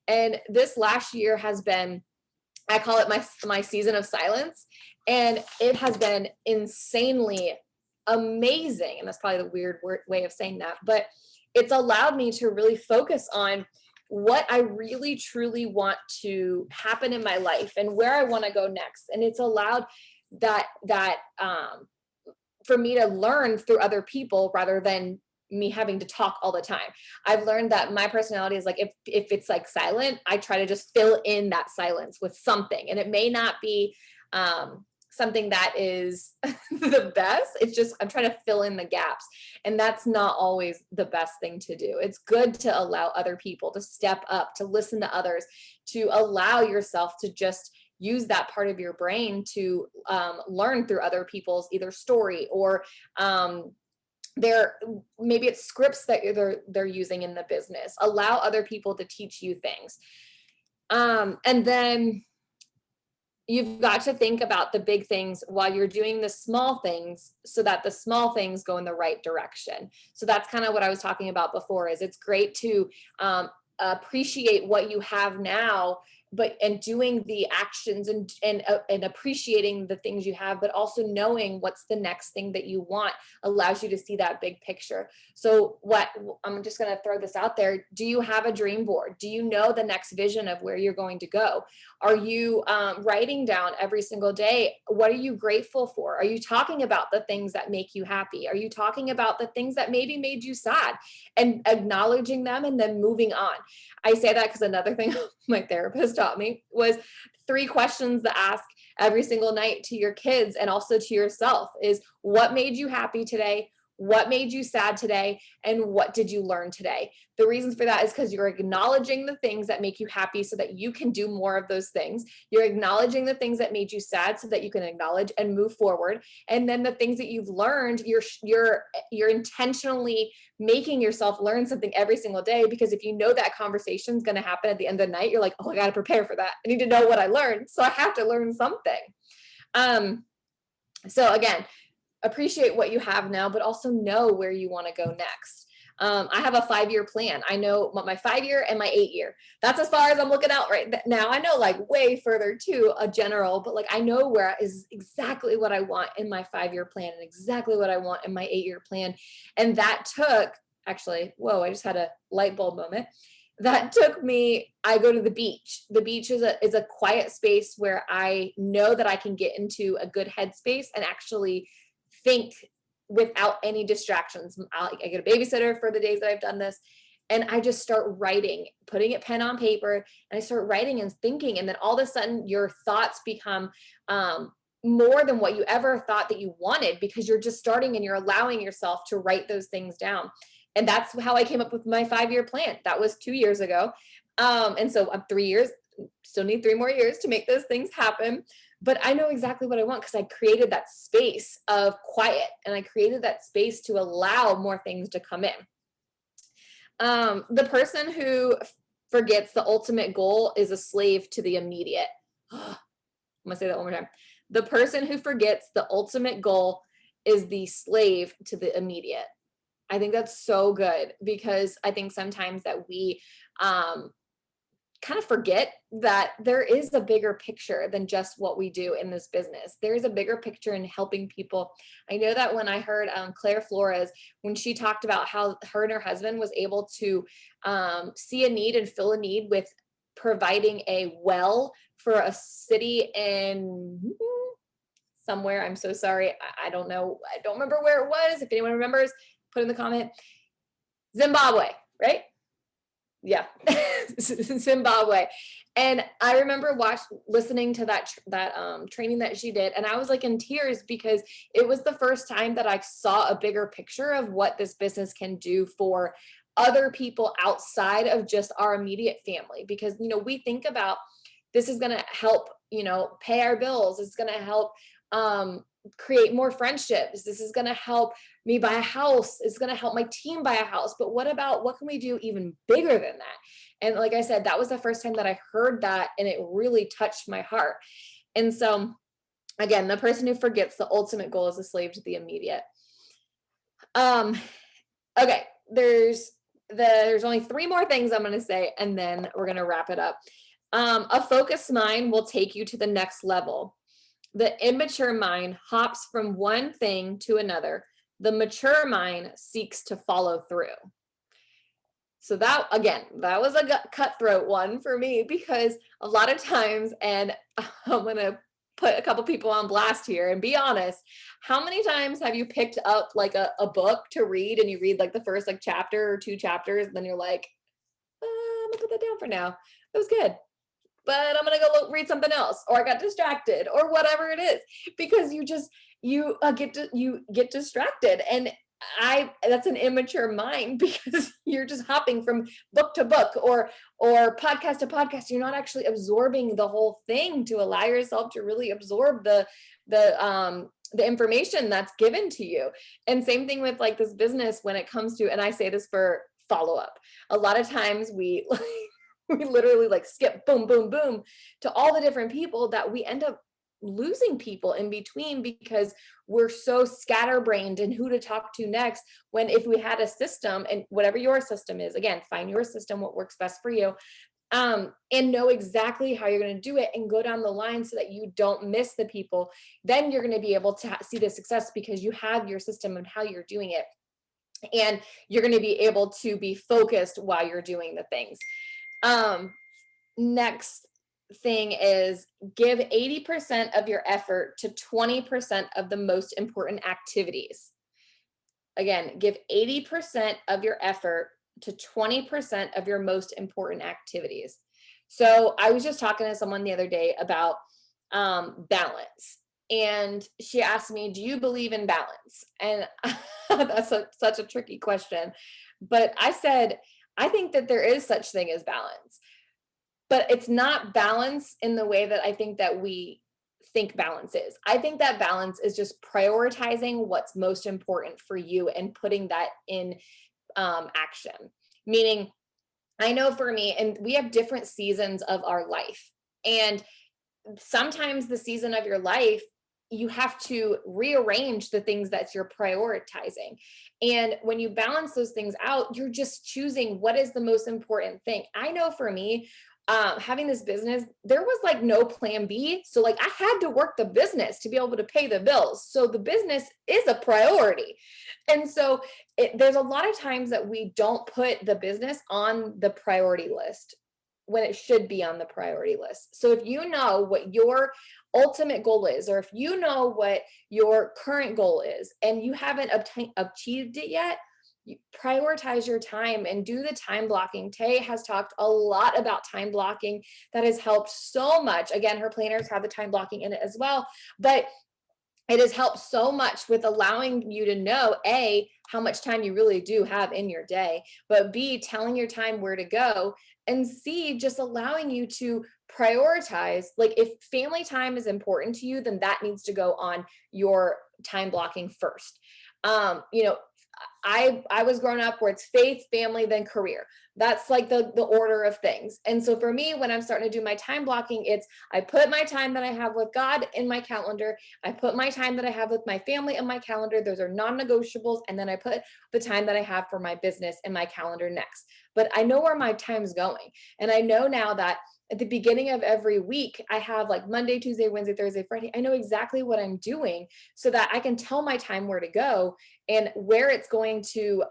And this last year has been, I call it my season of silence, and it has been insanely amazing. And that's probably the weird way of saying that, but it's allowed me to really focus on what I really truly want to happen in my life and where I want to go next. And it's allowed that for me to learn through other people rather than me having to talk all the time. I've learned that my personality is like, if it's like silent, I try to just fill in that silence with something. And it may not be something that is the best. It's just, I'm trying to fill in the gaps. And that's not always the best thing to do. It's good to allow other people to step up, to listen to others, to allow yourself to just use that part of your brain to learn through other people's either story or maybe it's scripts that they're using in the business. Allow other people to teach you things. And then you've got to think about the big things while you're doing the small things so that the small things go in the right direction. So that's kind of what I was talking about before, is it's great to appreciate what you have now, and doing the actions and appreciating the things you have, but also knowing what's the next thing that you want allows you to see that big picture. So I'm just going to throw this out there. Do you have a dream board? Do you know the next vision of where you're going to go? Are you writing down every single day? What are you grateful for? Are you talking about the things that make you happy? Are you talking about the things that maybe made you sad and acknowledging them and then moving on? I say that because another thing my therapist taught me was 3 questions to ask every single night to your kids and also to yourself is, what made you happy today? What made you sad today? And what did you learn today? The reasons for that is because you're acknowledging the things that make you happy so that you can do more of those things. You're acknowledging the things that made you sad so that you can acknowledge and move forward. And then the things that you've learned, you're intentionally making yourself learn something every single day, because if you know that conversation is going to happen at the end of the night, you're like, oh, I got to prepare for that. I need to know what I learned. So I have to learn something. So again, appreciate what you have now, but also know where you want to go next. I have a 5-year plan. I know what my 5-year and my 8-year. That's as far as I'm looking out right now. I know like way further to a general, but like I know where is exactly what I want in my 5-year plan and exactly what I want in my 8-year plan. And that took actually, whoa, I just had a light bulb moment. That took me, I go to the beach. The beach is a quiet space where I know that I can get into a good headspace and actually think without any distractions. I get a babysitter for the days that I've done this, and I just start writing, putting it pen on paper, and I start writing and thinking, and then all of a sudden your thoughts become more than what you ever thought that you wanted, because you're just starting and you're allowing yourself to write those things down. And that's how I came up with my 5-year plan. That was 2 years ago. And so I'm 3 years, still need 3 more years to make those things happen. But I know exactly what I want because I created that space of quiet, and I created that space to allow more things to come in. The person who forgets the ultimate goal is a slave to the immediate. I'm gonna say that one more time. The person who forgets the ultimate goal is the slave to the immediate. I think that's so good, because I think sometimes that we kind of forget that there is a bigger picture than just what we do in this business. There's a bigger picture in helping people. I know that when I heard Claire Flores, when she talked about how her and her husband was able to see a need and fill a need with providing a well for a city in somewhere. I'm so sorry. I don't know. I don't remember where it was. If anyone remembers, put in the comment. Zimbabwe, right? Yeah, Zimbabwe. And I remember listening to that training that she did, and I was like in tears because it was the first time that I saw a bigger picture of what this business can do for other people outside of just our immediate family. Because, you know, we think about this is going to help, you know, pay our bills. It's going to help create more friendships. This is going to help me buy a house. It's going to help my team buy a house. But what can we do even bigger than that? And like I said, that was the first time that I heard that, and it really touched my heart. And so again, the person who forgets the ultimate goal is a slave to the immediate. Okay, there's only 3 more things I'm going to say, and then we're going to wrap it up. A focused mind will take you to the next level. The immature mind hops from one thing to another. The mature mind seeks to follow through. So that, again, that was a cutthroat one for me, because a lot of times, and I'm going to put a couple people on blast here and be honest, how many times have you picked up like a book to read, and you read like the first like chapter or 2 chapters, and then you're like, I'm gonna put that down for now. It was good, but I'm gonna go read something else, or I got distracted, or whatever it is, because you get distracted. And that's an immature mind, because you're just hopping from book to book or podcast to podcast. You're not actually absorbing the whole thing to allow yourself to really absorb the information that's given to you. And same thing with like this business when it comes to, and I say this for follow-up, a lot of times we literally like skip boom, boom, boom to all the different people that we end up losing people in between, because we're so scatterbrained in who to talk to next. When if we had a system, and whatever your system is, again, find your system, what works best for you, and know exactly how you're going to do it and go down the line so that you don't miss the people, then you're going to be able to see the success because you have your system and how you're doing it. And you're going to be able to be focused while you're doing the things. Next thing is give 80% of your effort to 20% of the most important activities. Again, give 80% of your effort to 20% of your most important activities. So I was just talking to someone the other day about balance. And she asked me, do you believe in balance? And that's such a tricky question. But I said, I think that there is such thing as balance. But it's not balance in the way that I think that we think balance is. I think that balance is just prioritizing what's most important for you and putting that in action. Meaning, I know for me, and we have different seasons of our life. And sometimes the season of your life, you have to rearrange the things that you're prioritizing. And when you balance those things out, you're just choosing what is the most important thing. I know for me, having this business, there was like no plan B. So like I had to work the business to be able to pay the bills. So the business is a priority. And so there's a lot of times that we don't put the business on the priority list when it should be on the priority list. So if you know what your ultimate goal is, or if you know what your current goal is and you haven't achieved it yet, you prioritize your time and do the time blocking. Tay has talked a lot about time blocking. That has helped so much. Again, her planners have the time blocking in it as well, but it has helped so much with allowing you to know, A, how much time you really do have in your day, but B, telling your time where to go, and C, just allowing you to prioritize. Like if family time is important to you, then that needs to go on your time blocking first. You know, I was growing up where it's faith, family, then career. That's like the order of things. And so for me, when I'm starting to do my time blocking, it's I put my time that I have with God in my calendar. I put my time that I have with my family in my calendar. Those are non-negotiables. And then I put the time that I have for my business in my calendar next. But I know where my time's going. And I know now that at the beginning of every week, I have like Monday, Tuesday, Wednesday, Thursday, Friday. I know exactly what I'm doing so that I can tell my time where to go, and where it's going to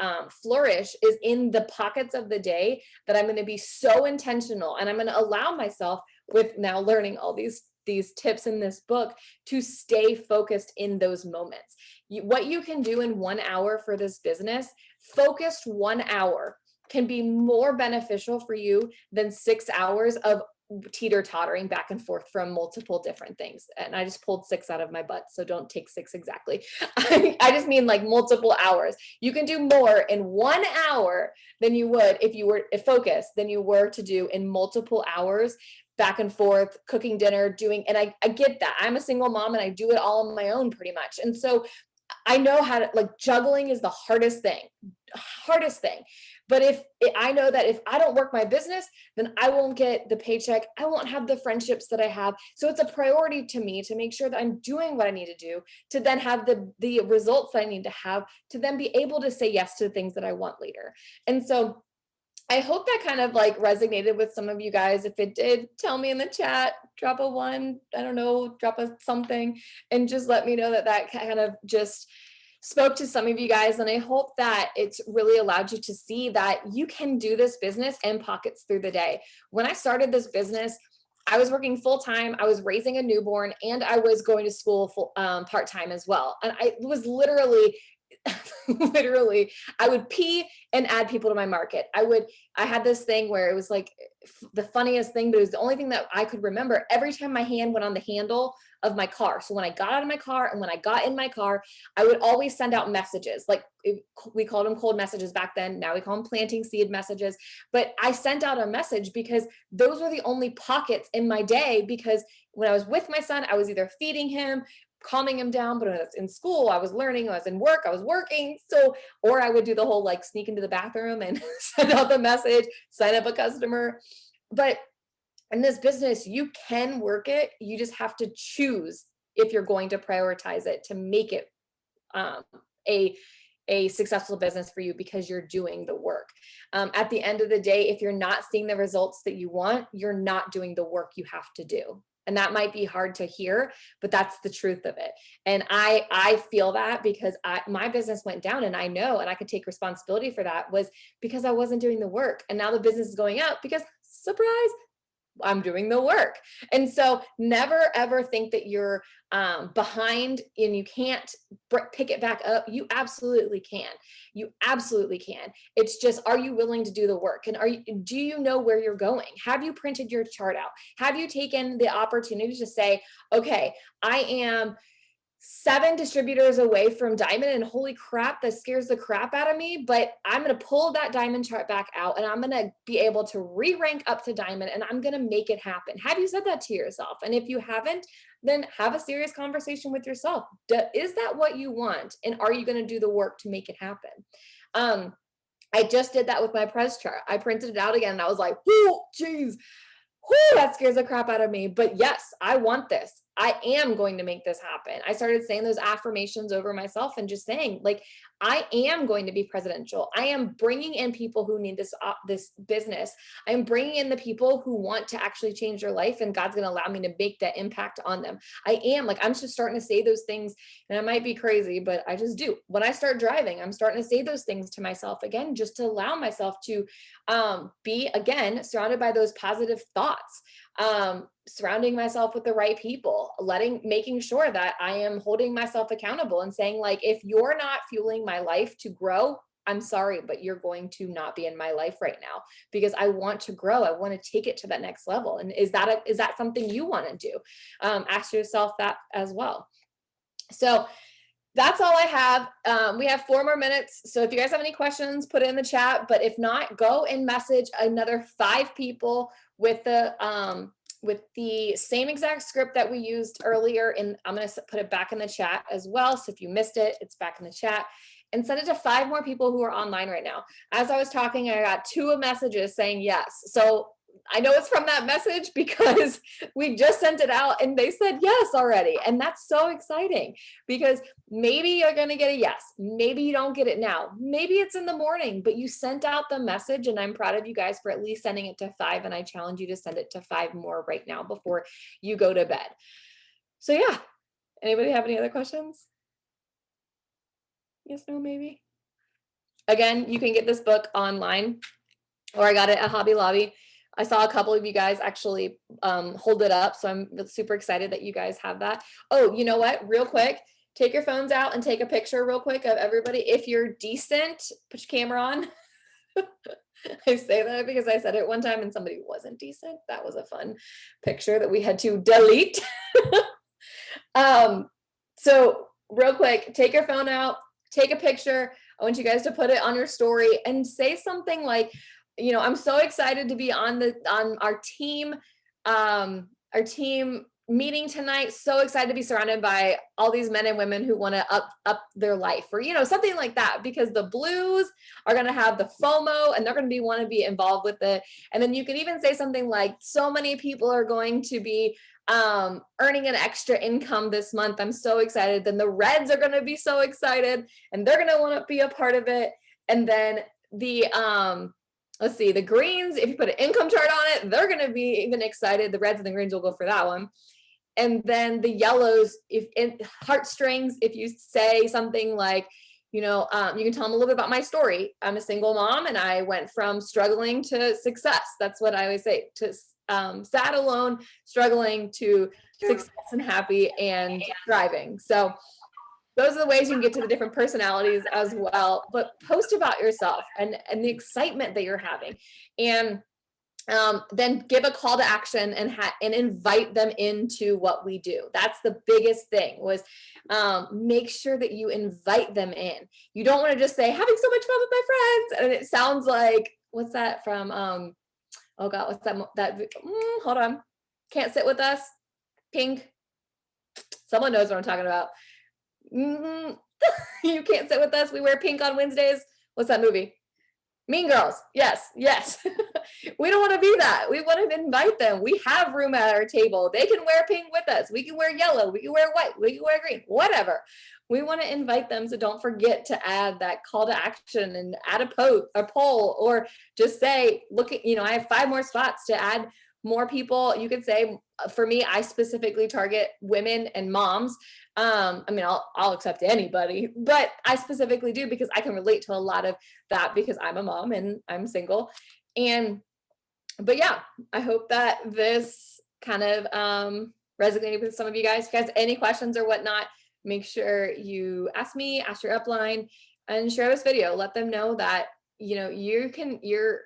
flourish is in the pockets of the day that I'm going to be so intentional. And I'm going to allow myself, with now learning all these these tips in this book to stay focused in those moments. What you can do in 1 hour for this business, focused 1 hour, can be more beneficial for you than 6 hours of teeter-tottering back and forth from multiple different things. And I just pulled 6 out of my butt, so don't take 6 exactly. I just mean like multiple hours. You can do more in 1 hour than you would if you were focused than you were to do in multiple hours back and forth, cooking dinner, doing, and I get that. I'm a single mom and I do it all on my own pretty much. And so I know how to, like, juggling is the hardest thing. But I know that if I don't work my business, then I won't get the paycheck. I won't have the friendships that I have. So it's a priority to me to make sure that I'm doing what I need to do to then have the results that I need to have to then be able to say yes to the things that I want later. And so I hope that kind of like resonated with some of you guys. If it did, tell me in the chat, drop a 1, I don't know, drop a something, and just let me know that kind of just spoke to some of you guys. And I hope that it's really allowed you to see that you can do this business and pockets through the day. When I started this business, I was working full-time, I was raising a newborn, and I was going to school part-time as well. And I was literally I would pee and add people to my market. I had this thing where it was like the funniest thing, but it was the only thing that I could remember. Every time my hand went on the handle of my car. So when I got out of my car and when I got in my car, I would always send out messages. Like we called them cold messages back then. Now we call them planting seed messages. But I sent out a message because those were the only pockets in my day, because when I was with my son, I was either feeding him, calming him down, but when I was in school, I was learning, I was in work, I was working. So, or I would do the whole like sneak into the bathroom and send out the message, sign up a customer. But in this business, you can work it. You just have to choose if you're going to prioritize it to make it a successful business for you, because you're doing the work. At the end of the day, if you're not seeing the results that you want, you're not doing the work you have to do. And that might be hard to hear, but that's the truth of it. And I feel that because my business went down, and I know, and I could take responsibility for that, was because I wasn't doing the work. And now the business is going up because, surprise, I'm doing the work. And so never ever think that you're behind and you can't pick it back up. You absolutely can. You absolutely can. It's just, are you willing to do the work? And do you know where you're going? Have you printed your chart out? Have you taken the opportunity to say, okay, I am 7 distributors away from diamond, and holy crap, that scares the crap out of me, but I'm going to pull that diamond chart back out and I'm going to be able to re-rank up to diamond, and I'm going to make it happen. Have you said that to yourself? And if you haven't, then have a serious conversation with yourself. Is that what you want? And are you going to do the work to make it happen? I just did that with my press chart. I printed it out again and I was like, oh, geez. Whew, that scares the crap out of me. But yes, I want this. I am going to make this happen. I started saying those affirmations over myself and just saying, like, I am going to be presidential. I am bringing in people who need this business. I am bringing in the people who want to actually change their life, and God's going to allow me to make that impact on them. I'm just starting to say those things, and it might be crazy, but I just do. When I start driving, I'm starting to say those things to myself again, just to allow myself to be, again, surrounded by those positive thoughts. Surrounding myself with the right people, making sure that I am holding myself accountable and saying, like, if you're not fueling my life to grow, I'm sorry, but you're going to not be in my life right now, because I want to grow. I want to take it to that next level. And is that something you want to do? Ask yourself that as well. So that's all I have. We have 4 more minutes. So if you guys have any questions, put it in the chat. But if not, go and message another 5 people with the same exact script that we used earlier. And I'm going to put it back in the chat as well. So if you missed it, it's back in the chat. And send it to 5 more people who are online right now. As I was talking, I got 2 messages saying yes. So I know it's from that message because we just sent it out and they said yes already. And that's so exciting, because maybe you're going to get a yes. Maybe you don't get it now. Maybe it's in the morning, but you sent out the message, and I'm proud of you guys for at least sending it to 5. And I challenge you to send it to 5 more right now before you go to bed. So yeah, anybody have any other questions? Yes, no, maybe. Again, you can get this book online, or I got it at Hobby Lobby. I saw a couple of you guys actually hold it up. So I'm super excited that you guys have that. Oh, you know what? Real quick, take your phones out and take a picture real quick of everybody. If you're decent, put your camera on. I say that because I said it one time and somebody wasn't decent. That was a fun picture that we had to delete. So real quick, take your phone out, take a picture. I want you guys to put it on your story and say something like, you know, I'm so excited to be on our team meeting tonight. So excited to be surrounded by all these men and women who want to up their life, or, you know, something like that, because the Blues are going to have the FOMO and they're going to want to be involved with it. And then you can even say something like, so many people are going to be earning an extra income this month. I'm so excited. Then the Reds are going to be so excited and they're going to want to be a part of it. And then the let's see, the Greens, if you put an income chart on it, they're going to be even excited. The Reds and the Greens will go for that one. And then the Yellows, if in heartstrings, if you say something like, you know, you can tell them a little bit about my story. I'm a single mom and I went from struggling to success. That's what I always say, to sad, alone, struggling to success and happy and thriving. So those are the ways you can get to the different personalities as well, but post about yourself and the excitement that you're having. And then give a call to action and invite them into what we do. That's the biggest thing, was make sure that you invite them in. You don't want to just say, having so much fun with my friends. And it sounds like, what's that from? Oh God, what's that? Hold on. Can't Sit With Us. Pink. Someone knows what I'm talking about. You Can't Sit With Us. We wear pink on Wednesdays. What's that movie? Mean Girls. Yes. We don't want to be that. We want to invite them. We have room at our table. They can wear pink with us. We can wear yellow. We can wear white. We can wear green, whatever. We want to invite them. So don't forget to add that call to action and add a poll, or just say, look at, you know, I have 5 more spots to add more people. You could say, for me, I specifically target women and moms. I mean, I'll accept anybody, but I specifically do because I can relate to a lot of that because I'm a mom and I'm single. But yeah, I hope that this kind of resonated with some of you guys. If you guys have any questions or whatnot, make sure you ask me, ask your upline, and share this video. Let them know that, you know, you're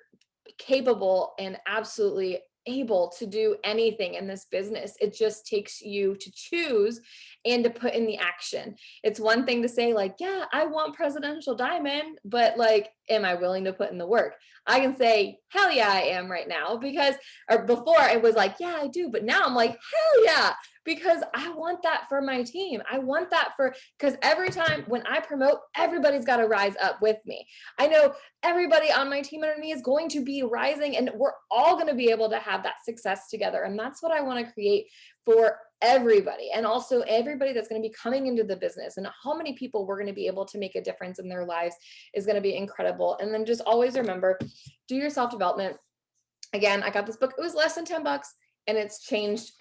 capable and absolutely able to do anything in this business. It just takes you to choose and to put in the action. It's one thing to say like, yeah, I want presidential diamond, but like, am I willing to put in the work? I can say, hell yeah, I am right now, because, or before it was like, yeah, I do. But now I'm like, hell yeah, because I want that for my team. I want that because every time when I promote, everybody's got to rise up with me. I know everybody on my team under me is going to be rising, and we're all going to be able to have that success together. And that's what I want to create for everybody, and also everybody that's going to be coming into the business, and how many people we're going to be able to make a difference in their lives is going to be incredible. And then just always remember, do your self-development. Again, I got this book, it was less than $10, and it's changed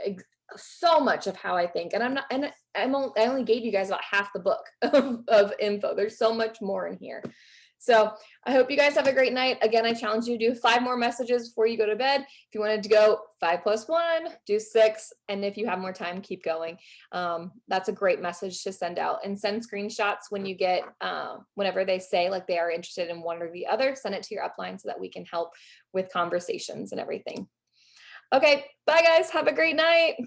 so much of how I think. And I only gave you guys about half the book of info. There's so much more in here. So I hope you guys have a great night. Again, I challenge you to do 5 more messages before you go to bed. If you wanted to go 5 + 1, do 6. And if you have more time, keep going. That's a great message to send out, and send screenshots when you get, whenever they say like they are interested in one or the other, send it to your upline so that we can help with conversations and everything. Okay, bye guys. Have a great night.